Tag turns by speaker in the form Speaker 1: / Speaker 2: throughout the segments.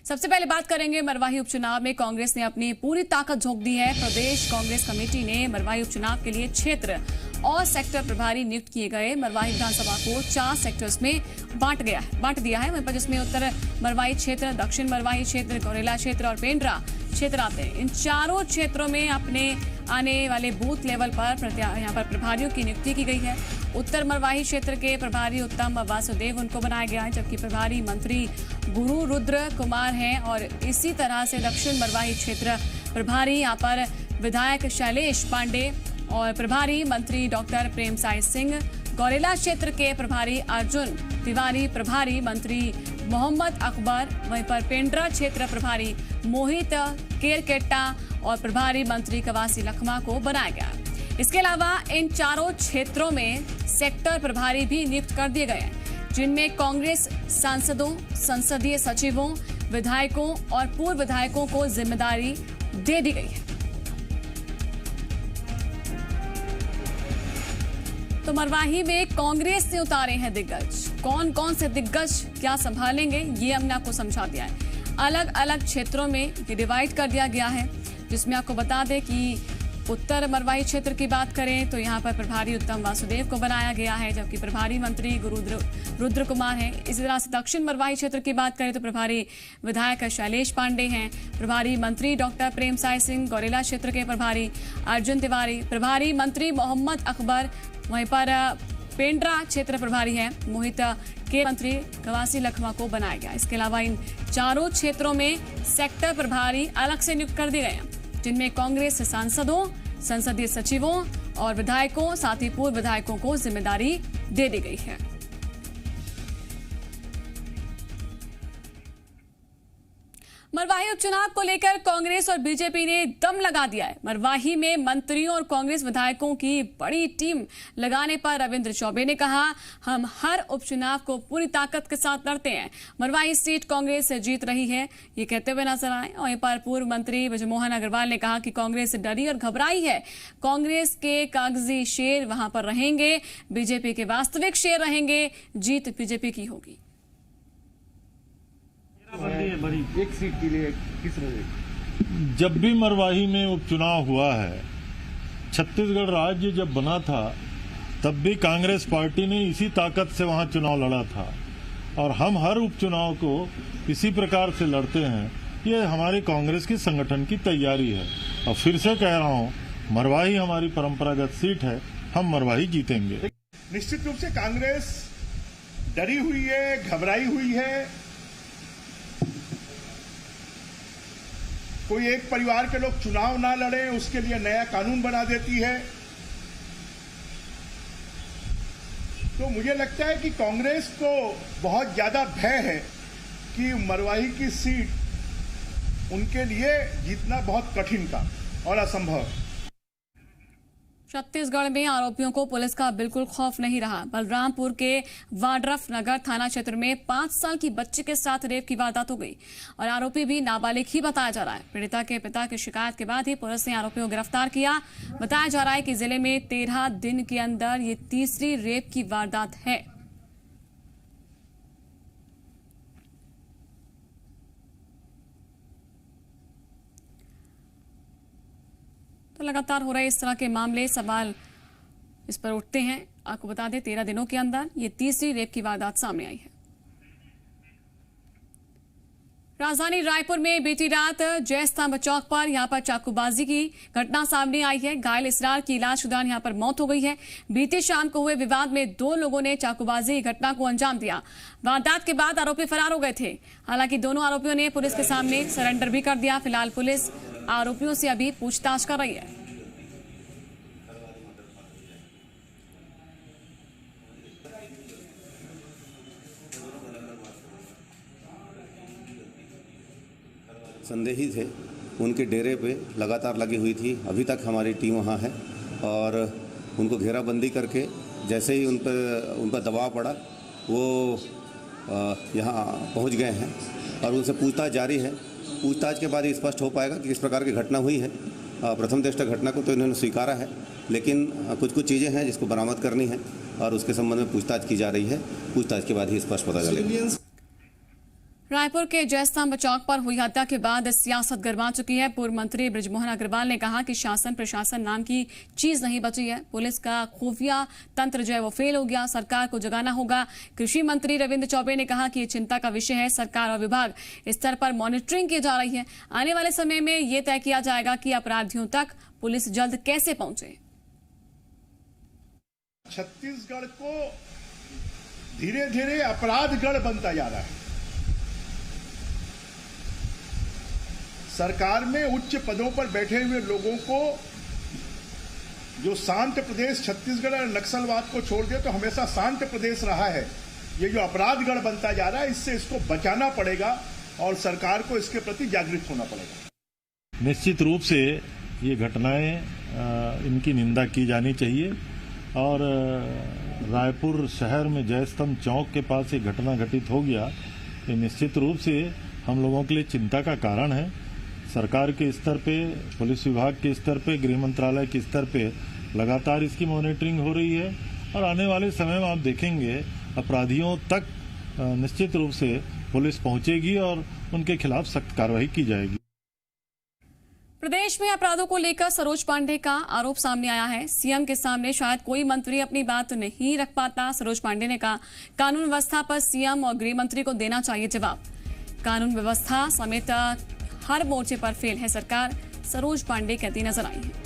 Speaker 1: सबसे पहले बात करेंगे मरवाही उपचुनाव में कांग्रेस ने अपनी पूरी ताकत झोंक दी है। प्रदेश कांग्रेस कमेटी ने मरवाही उपचुनाव के लिए क्षेत्र और सेक्टर प्रभारी नियुक्त किए गए। मरवाही विधानसभा को 4 सेक्टर्स में बांट दिया है, वहीं पर जिसमें उत्तर मरवाही क्षेत्र, दक्षिण मरवाही क्षेत्र, गौरेला क्षेत्र और पेंड्रा क्षेत्र आते हैं। इन चारों क्षेत्रों में अपने आने वाले बूथ लेवल पर यहाँ पर प्रभारियों की नियुक्ति की गई है। उत्तर मरवाही क्षेत्र के प्रभारी उत्तम वासुदेव उनको बनाया गया है, जबकि प्रभारी मंत्री गुरु रुद्र कुमार हैं। और इसी तरह से दक्षिण मरवाही क्षेत्र प्रभारी यहाँ पर विधायक शैलेश पांडे और प्रभारी मंत्री डॉक्टर प्रेम साई सिंह। गौरेला क्षेत्र के प्रभारी अर्जुन तिवारी, प्रभारी मंत्री मोहम्मद अकबर। वहीं पर पेंड्रा क्षेत्र प्रभारी मोहित केरकेट्टा और प्रभारी मंत्री कवासी लखमा को बनाया गया। इसके अलावा इन चारों क्षेत्रों में सेक्टर प्रभारी भी नियुक्त कर दिए गए हैं, जिनमें कांग्रेस सांसदों, संसदीय सचिवों, विधायकों और पूर्व विधायकों को जिम्मेदारी दे दी गई है। तो मरवाही में कांग्रेस ने उतारे हैं दिग्गज। कौन कौन से दिग्गज क्या संभालेंगे, ये हमने आपको समझा दिया है। अलग अलग क्षेत्रों में ये डिवाइड कर दिया गया है, जिसमें आपको बता दें कि उत्तर मरवाही क्षेत्र की बात करें तो यहाँ पर प्रभारी उत्तम वासुदेव को बनाया गया है, जबकि प्रभारी मंत्री गुरु रुद्र कुमार हैं। इसी तरह से दक्षिण मरवाही क्षेत्र की बात करें तो प्रभारी विधायक शैलेश पांडे हैं, प्रभारी मंत्री डॉक्टर प्रेम साई सिंह। गौरेला क्षेत्र के प्रभारी अर्जुन तिवारी, प्रभारी मंत्री मोहम्मद अकबर। वहीं पर पेंड्रा क्षेत्र प्रभारी हैं मोहित के मंत्री कवासी लखमा को बनाया गया। इसके अलावा इन चारों क्षेत्रों में सेक्टर प्रभारी अलग से नियुक्त कर दिए गए हैं, जिनमें कांग्रेस सांसदों, संसदीय सचिवों और विधायकों, साथ ही पूर्व विधायकों को जिम्मेदारी दे दी गई है। मरवाही उपचुनाव को लेकर कांग्रेस और बीजेपी ने दम लगा दिया है। मरवाही में मंत्रियों और कांग्रेस विधायकों की बड़ी टीम लगाने पर रविंद्र चौबे ने कहा, हम हर उपचुनाव को पूरी ताकत के साथ लड़ते हैं। मरवाही सीट कांग्रेस से जीत रही है, ये कहते हुए नजर आए। वहीं पर पूर्व मंत्री ब्रजमोहन अग्रवाल ने कहा कि कांग्रेस डरी और घबराई है। कांग्रेस के कागजी शेर वहां पर रहेंगे, बीजेपी के वास्तविक शेर रहेंगे। जीत बीजेपी की होगी।
Speaker 2: एक सीट के लिए
Speaker 3: जब भी मरवाही में उपचुनाव हुआ है, छत्तीसगढ़ राज्य जब बना था तब भी कांग्रेस पार्टी ने इसी ताकत से वहां चुनाव लड़ा था और हम हर उपचुनाव को इसी प्रकार से लड़ते हैं। ये हमारे कांग्रेस की संगठन की तैयारी है। और फिर से कह रहा हूं, मरवाही हमारी परंपरागत सीट है, हम मरवाही जीतेंगे।
Speaker 2: निश्चित रूप से कांग्रेस डरी हुई है, घबराई हुई है। कोई एक परिवार के लोग चुनाव ना लड़े, उसके लिए नया कानून बना देती है। तो मुझे लगता है कि कांग्रेस को बहुत ज्यादा भय है कि मरवाही की सीट उनके लिए जीतना बहुत कठिन था और असंभव।
Speaker 1: छत्तीसगढ़ में आरोपियों को पुलिस का बिल्कुल खौफ नहीं रहा। बलरामपुर के वाड्रफ नगर थाना क्षेत्र में 5 साल की बच्ची के साथ रेप की वारदात हो गई और आरोपी भी नाबालिग ही बताया जा रहा है। पीड़िता के पिता की शिकायत के बाद ही पुलिस ने आरोपियों को गिरफ्तार किया। बताया जा रहा है कि जिले में 13 दिन के अंदर ये तीसरी रेप की वारदात है। तो लगातार हो रहे इस तरह के मामले, सवाल इस पर उठते हैं। आपको बता दें, 13 दिनों के अंदर ये तीसरी रेप की वारदात सामने आई है। राजधानी रायपुर में बीती रात जय स्तंभ चौक पर यहां पर चाकूबाजी की घटना सामने आई है। घायल इसरार की इलाज के दौरान यहां पर मौत हो गई है। बीती शाम को हुए विवाद में 2 लोगों ने चाकूबाजी की घटना को अंजाम दिया। वारदात के बाद आरोपी फरार हो गए थे। हालांकि दोनों आरोपियों ने पुलिस के सामने सरेंडर भी कर दिया। फिलहाल पुलिस आरोपियों से अभी पूछताछ कर रही है।
Speaker 4: संदेही थे, उनके डेरे पे लगातार लगी हुई थी। अभी तक हमारी टीम वहाँ है और उनको घेराबंदी करके जैसे ही उन पर दबाव पड़ा वो यहाँ पहुँच गए हैं और उनसे पूछताछ जारी है। पूछताछ के बाद ही स्पष्ट हो पाएगा कि किस प्रकार की घटना हुई है। प्रथम दृष्टया घटना को तो इन्होंने स्वीकारा है, लेकिन कुछ चीज़ें हैं जिसको बरामद करनी है और उसके संबंध में पूछताछ की जा रही है। पूछताछ के बाद ही स्पष्ट पता चलेगा।
Speaker 1: रायपुर के जयस्तंभ चौक पर हुई हत्या के बाद सियासत गरमा चुकी है। पूर्व मंत्री बृजमोहन अग्रवाल ने कहा कि शासन प्रशासन नाम की चीज नहीं बची है। पुलिस का खुफिया तंत्र जो है वो फेल हो गया, सरकार को जगाना होगा। कृषि मंत्री रविंद्र चौबे ने कहा कि ये चिंता का विषय है, सरकार और विभाग स्तर पर मॉनिटरिंग की जा रही है। आने वाले समय में ये तय किया जाएगा कि अपराधियों तक पुलिस जल्द कैसे पहुंचे।
Speaker 2: छत्तीसगढ़ को धीरे धीरे अपराधगढ़ बनता जा रहा है। सरकार में उच्च पदों पर बैठे हुए लोगों को जो शांत प्रदेश छत्तीसगढ़ और नक्सलवाद को छोड़ दे तो हमेशा शांत प्रदेश रहा है। ये जो अपराधगढ़ बनता जा रहा है, इससे इसको बचाना पड़ेगा और सरकार को इसके प्रति जागृत होना पड़ेगा।
Speaker 3: निश्चित रूप से ये घटनाएं इनकी निंदा की जानी चाहिए और रायपुर शहर में जयस्तंभ चौक के पास ये घटना घटित हो गया, ये निश्चित रूप से हम लोगों के लिए चिंता का कारण है। सरकार के स्तर पे, पुलिस विभाग के स्तर पे, गृह मंत्रालय के स्तर पे लगातार इसकी मॉनिटरिंग हो रही है और आने वाले समय में आप देखेंगे अपराधियों तक निश्चित रूप से पुलिस पहुंचेगी और उनके खिलाफ सख्त कार्रवाई की जाएगी।
Speaker 1: प्रदेश में अपराधों को लेकर सरोज पांडे का आरोप सामने आया है। सीएम के सामने शायद कोई मंत्री अपनी बात नहीं रख पाता। सरोज पांडे ने कहा कानून व्यवस्था पर सीएम और गृह मंत्री को देना चाहिए जवाब। कानून व्यवस्था समेत हर मोर्चे पर फेल है सरकार, सरोज पांडे कहती नजर आई है।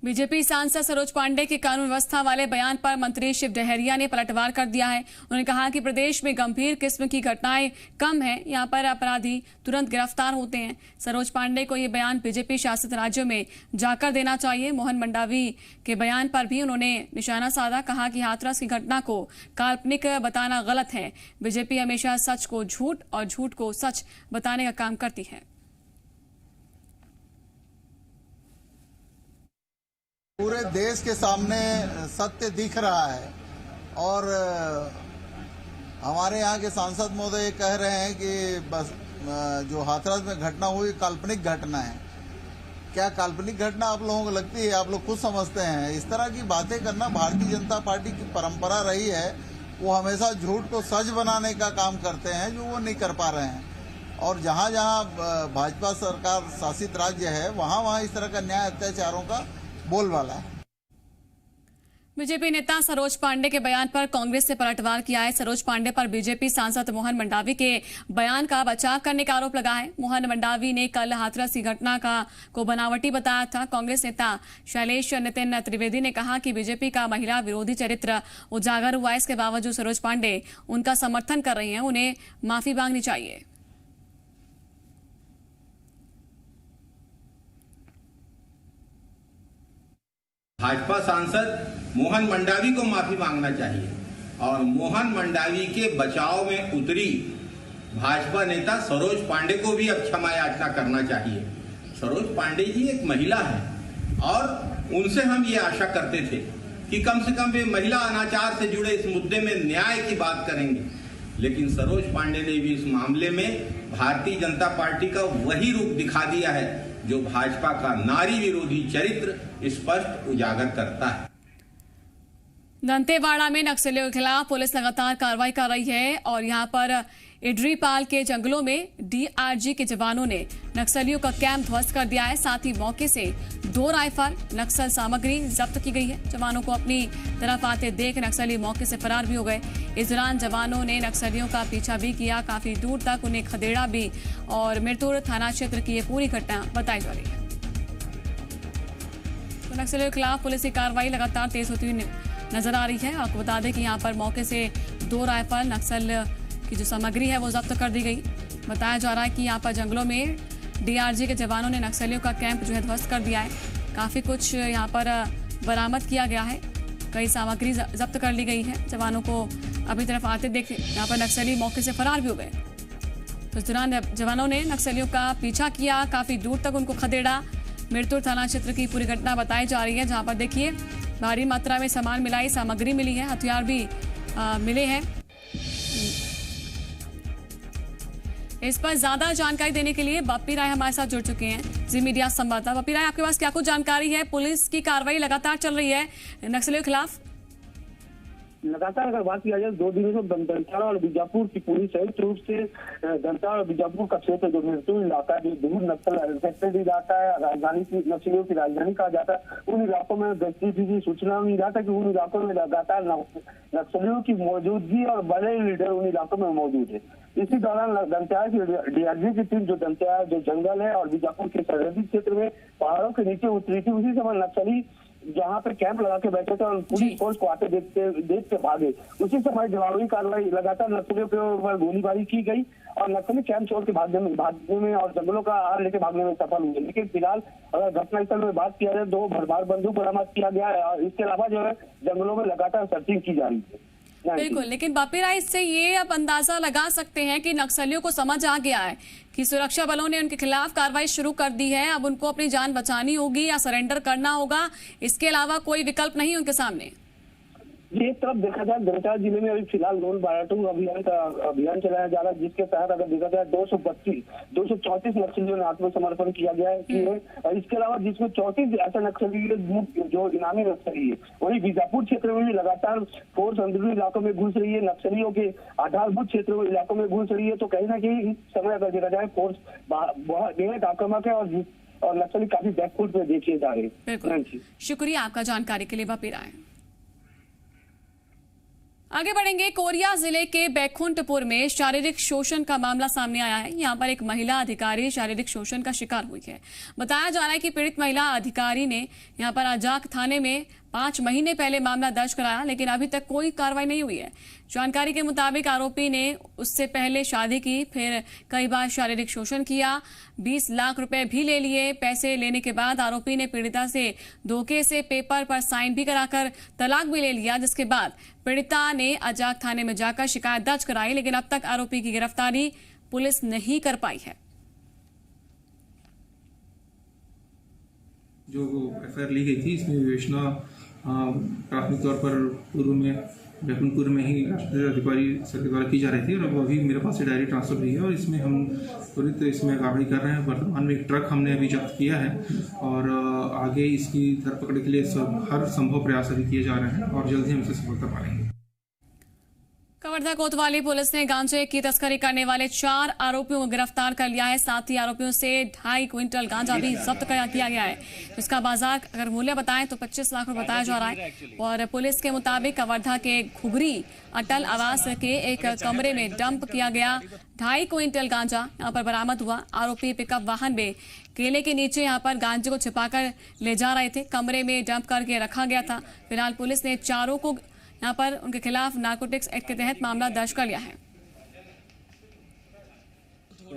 Speaker 1: बीजेपी सांसद सरोज पांडे के कानून व्यवस्था वाले बयान पर मंत्री शिव डहरिया ने पलटवार कर दिया है। उन्होंने कहा कि प्रदेश में गंभीर किस्म की घटनाएं कम हैं, यहां पर अपराधी तुरंत गिरफ्तार होते हैं। सरोज पांडे को ये बयान बीजेपी शासित राज्यों में जाकर देना चाहिए। मोहन मंडावी के बयान पर भी उन्होंने निशाना साधा, कहा कि हाथरस की घटना को काल्पनिक बताना गलत है। बीजेपी हमेशा सच को झूठ और झूठ को सच बताने का काम करती है।
Speaker 5: पूरे देश के सामने सत्य दिख रहा है और हमारे यहाँ के सांसद महोदय कह रहे हैं कि बस जो हाथरस में घटना हुई काल्पनिक घटना है। क्या काल्पनिक घटना आप लोगों को लगती है? आप लोग खुद समझते हैं। इस तरह की बातें करना भारतीय जनता पार्टी की परंपरा रही है। वो हमेशा झूठ को सच बनाने का काम करते हैं, जो वो नहीं कर पा रहे हैं। और जहाँ जहाँ भाजपा सरकार शासित राज्य है, वहाँ इस तरह का न्याय अत्याचारों का बोलबाला है।
Speaker 1: बीजेपी नेता सरोज पांडे के बयान पर कांग्रेस ने पलटवार किया है। सरोज पांडे पर बीजेपी सांसद मोहन मंडावी के बयान का बचाव करने का आरोप लगा है। मोहन मंडावी ने कल हाथरस की घटना को बनावटी बताया था। कांग्रेस नेता शैलेश नितिन त्रिवेदी ने कहा कि बीजेपी का महिला विरोधी चरित्र उजागर हुआ है। इसके बावजूद सरोज पांडे उनका समर्थन कर रही हैं, उन्हें माफी मांगनी चाहिए।
Speaker 6: भाजपा सांसद मोहन मंडावी को माफी मांगना चाहिए और मोहन मंडावी के बचाव में उतरी भाजपा नेता सरोज पांडे को भी अब क्षमा याचना करना चाहिए। सरोज पांडे जी एक महिला है और उनसे हम ये आशा करते थे कि कम से कम वे महिला अनाचार से जुड़े इस मुद्दे में न्याय की बात करेंगे, लेकिन सरोज पांडे ने भी इस मामले में भारतीय जनता पार्टी का वही रूप दिखा दिया है जो भाजपा का नारी विरोधी चरित्र स्पष्ट उजागर करता है।
Speaker 1: दंतेवाड़ा में नक्सलियों के खिलाफ पुलिस लगातार कार्रवाई कर रही है और यहां पर इडरीपाल के जंगलों में डीआरजी के जवानों ने नक्सलियों का कैंप ध्वस्त कर दिया है। साथ ही मौके से 2 राइफल नक्सल सामग्री जब्त की गई है। जवानों को अपनी तरफ आते देख नक्सली मौके से फरार भी हो गए। इस दौरान जवानों ने नक्सलियों का पीछा भी किया, काफी दूर तक उन्हें खदेड़ा भी और मिरतुर थाना क्षेत्र की ये पूरी घटना बताई जा रही है। तो नक्सलियों के खिलाफ पुलिस की कार्रवाई लगातार तेज होती हुई नजर आ रही है। आपको बता दें कि यहाँ पर मौके से 2 राइफल नक्सल की जो सामग्री है वो जब्त कर दी गई। बताया जा रहा है कि यहाँ पर जंगलों में डीआरजी के जवानों ने नक्सलियों का कैंप जो है ध्वस्त कर दिया है। काफी कुछ यहाँ पर बरामद किया गया है, कई सामग्री जब्त कर ली गई है। जवानों को अभी तरफ आते देख यहाँ पर नक्सली मौके से फरार भी हो गए। तो इस दौरान जवानों ने नक्सलियों का पीछा किया, काफी दूर तक उनको खदेड़ा। मिरतुर थाना क्षेत्र की पूरी घटना बताई जा रही है, जहां पर देखिए भारी मात्रा में सामान मिलाई, सामग्री मिली है, हथियार भी मिले हैं। इस पर ज्यादा जानकारी देने के लिए बप्पी राय हमारे साथ जुड़ चुके हैं, जी मीडिया संवाददाता। बप्पी राय, आपके पास क्या कुछ जानकारी है? पुलिस की कार्रवाई लगातार चल रही है नक्सलियों के खिलाफ।
Speaker 7: लगातार अगर बात किया जाए 2 दिनों से दंतेवाड़ा और बीजापुर की पुलिस संयुक्त रूप से दंतेवाड़ा और बीजापुर का क्षेत्र जो मृत्यु इलाका है, जो दूर नक्सल इन्फेक्टेड इलाका है, राजधानी की नक्सलियों की राजधानी कहा जाता है, उन इलाकों में गश्ती की सूचना मिल रहा था कि उन इलाकों में लगातार नक्सलियों की मौजूदगी और बड़े लीडर उन इलाकों में मौजूद है। इसी दौरान दंतेवाड़ा की डीआरजी की टीम जो दंतेवाड़ा जो जंगल है और बीजापुर के सरहदी क्षेत्र में पहाड़ों के नीचे उतरी थी। उसी समय नक्सली जहाँ पे कैंप लगा के बैठे थे और पुलिस फोर्स को आते देख के भागे। उसी समय जवाबी कार्रवाई लगातार नक्सलियों के ऊपर गोलीबारी की गई और नक्सली कैंप छोड़ के भागने में और जंगलों का आहार लेके भागने में सफल हुए। लेकिन फिलहाल अगर घटनास्थल में बात किया जाए 2 भरमार बंदूक बरामद किया गया है और इसके अलावा जो है जंगलों में लगातार सर्चिंग की जा रही है।
Speaker 1: बिल्कुल, लेकिन बप्पी राय, इससे ये अब अंदाजा लगा सकते हैं कि नक्सलियों को समझ आ गया है कि सुरक्षा बलों ने उनके खिलाफ कार्रवाई शुरू कर दी है। अब उनको अपनी जान बचानी होगी या सरेंडर करना होगा, इसके अलावा कोई विकल्प नहीं उनके सामने।
Speaker 7: एक तरफ देखा जाए दंतेवाड़ा जिले में अभी फिलहाल नॉन बायोटिक अभियान चलाया जा रहा है, जिसके तहत अगर देखा जाए 234 नक्सलियों ने आत्मसमर्पण किया गया है। और इसके अलावा जिसमें 34 ऐसे नक्सली जो इनामी नक्सली है, वही बीजापुर क्षेत्र में भी लगातार फोर्स अंदरूनी इलाकों में घुस रही है, नक्सलियों के आधारभूत क्षेत्रों इलाकों में घुस रही है। तो कहीं ना कहीं इस समय अगर देखा जाए फोर्स बहुत आक्रामक है और नक्सली काफी बैकफुट में देखे जा रहे हैं।
Speaker 1: शुक्रिया आपका जानकारी के लिए बप्पी राय। आगे बढ़ेंगे। कोरिया जिले के बैकुंठपुर में शारीरिक शोषण का मामला सामने आया है। यहां पर एक महिला अधिकारी शारीरिक शोषण का शिकार हुई है। बताया जा रहा है कि पीड़ित महिला अधिकारी ने यहां पर अजाक थाने में 5 महीने पहले मामला दर्ज कराया, लेकिन अभी तक कोई कार्रवाई नहीं हुई है। जानकारी के मुताबिक आरोपी ने उससे पहले शादी की, फिर कई बार शारीरिक शोषण किया, 20 लाख रुपए भी ले लिए। पैसे लेने के बाद आरोपी ने पीड़िता से धोखे से पेपर पर साइन भी कराकर तलाक भी ले लिया, जिसके बाद पीड़िता ने अजाक थाने में जाकर शिकायत दर्ज कराई, लेकिन अब तक आरोपी की गिरफ्तारी पुलिस नहीं कर पाई है।
Speaker 8: जो एफआईआर ली गई थी, इसमें विवेचना प्राथमिक तौर पर पूर्व में बैकुंठपुर में ही राष्ट्रीय अधिकारी सर के द्वारा की जा रही थी और अब अभी मेरे पास से डायरी ट्रांसफर हुई है और इसमें हम त्वरित इसमें कार्रवाई कर रहे हैं। वर्तमान में एक ट्रक हमने अभी जब्त किया है और आगे इसकी धरपकड़ के लिए हर संभव प्रयास अभी किए जा रहे हैं और जल्द ही हम इसे सफलता पाएंगे।
Speaker 1: कवर्धा कोतवाली पुलिस ने गांजे की तस्करी करने वाले 4 आरोपियों को गिरफ्तार कर लिया है। साथ ही आरोपियों से 2.5 क्विंटल गांजा भी जब्त किया गया है। इसका बाजार अगर मूल्य बताएं तो 25 लाख रुपए बताया जा रहा है। और पुलिस के मुताबिक कवर्धा के घुघरी अटल आवास के एक कमरे में डंप किया गया 2.5 क्विंटल गांजा यहां पर बरामद हुआ। आरोपी पिकअप वाहन में केले के नीचे यहां पर गांजे को छिपाकर ले जा रहे थे, कमरे में डंप करके रखा गया था। फिलहाल पुलिस ने चारों को यहाँ पर उनके खिलाफ नारकोटिक्स एक्ट के तहत मामला दर्ज कर लिया है।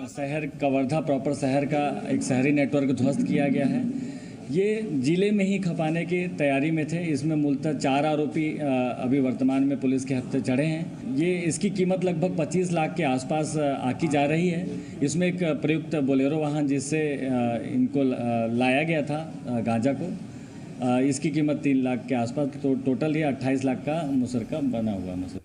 Speaker 9: शहर कवर्धा प्रॉपर शहर का एक शहरी नेटवर्क ध्वस्त किया गया है। ये जिले में ही खपाने की तैयारी में थे। इसमें मूलतः 4 आरोपी अभी वर्तमान में पुलिस के हत्थे चढ़े हैं। ये इसकी कीमत लगभग 25 लाख के आसपास आकी जा रही है। इसमें एक प्रयुक्त बोलेरो वाहन जिससे इनको लाया गया था गांजा को, इसकी कीमत 3 लाख के आसपास, तो टोटल ये 28 लाख का मुसरका बना हुआ मुसरका।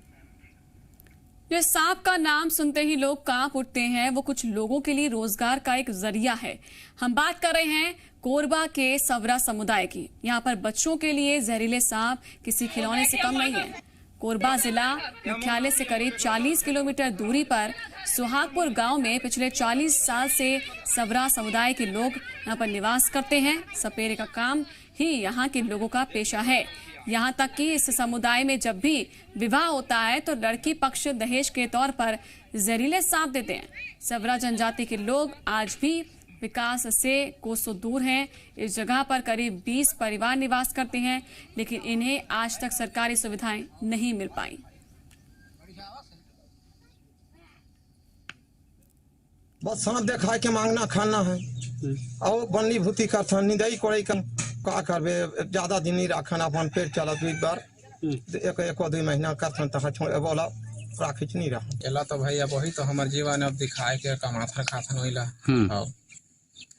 Speaker 1: ये सांप का नाम सुनते ही लोग कांप उठते हैं, वो कुछ लोगों के लिए रोजगार का एक जरिया है। हम बात कर रहे हैं कोरबा के सवरा समुदाय की। यहाँ पर बच्चों के लिए जहरीले सांप किसी खिलौने से कम नहीं है। कोरबा जिला मुख्यालय से करीब 40 किलोमीटर दूरी पर सुहागपुर गांव में पिछले 40 साल से सवरा समुदाय के लोग यहाँ पर निवास करते हैं। सपेरे का काम ही यहाँ के लोगों का पेशा है। यहाँ तक कि इस समुदाय में जब भी विवाह होता है तो लड़की पक्ष दहेज के तौर पर जहरीले सांप देते हैं। सवरा जनजाति के लोग आज भी विकास से कोसों दूर हैं। इस जगह पर करीब 20 परिवार निवास करते हैं, लेकिन इन्हें आज तक सरकारी सुविधाएं नहीं मिल पाई।
Speaker 10: बस सांप देखा के मांगना खाना है और बनली भूति करथन निदई कोई का करबे, ज्यादा दिन नहीं रखन, अपन पेट चलत एक बार एक 2 महीना करथन तक छोड़ बोला राखिच नहीं रहा।
Speaker 11: एला तो भैया वही तो हमार जीवन अब दिखाए के कमाथन खाथन होइला।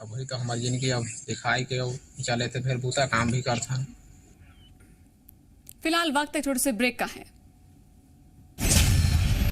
Speaker 11: अब वही तो हमार जिंदगी अब दिखाई के चले थे, फिर बूता काम भी करथन।
Speaker 1: फिलहाल वक्त एक छोटे से ब्रेक का है।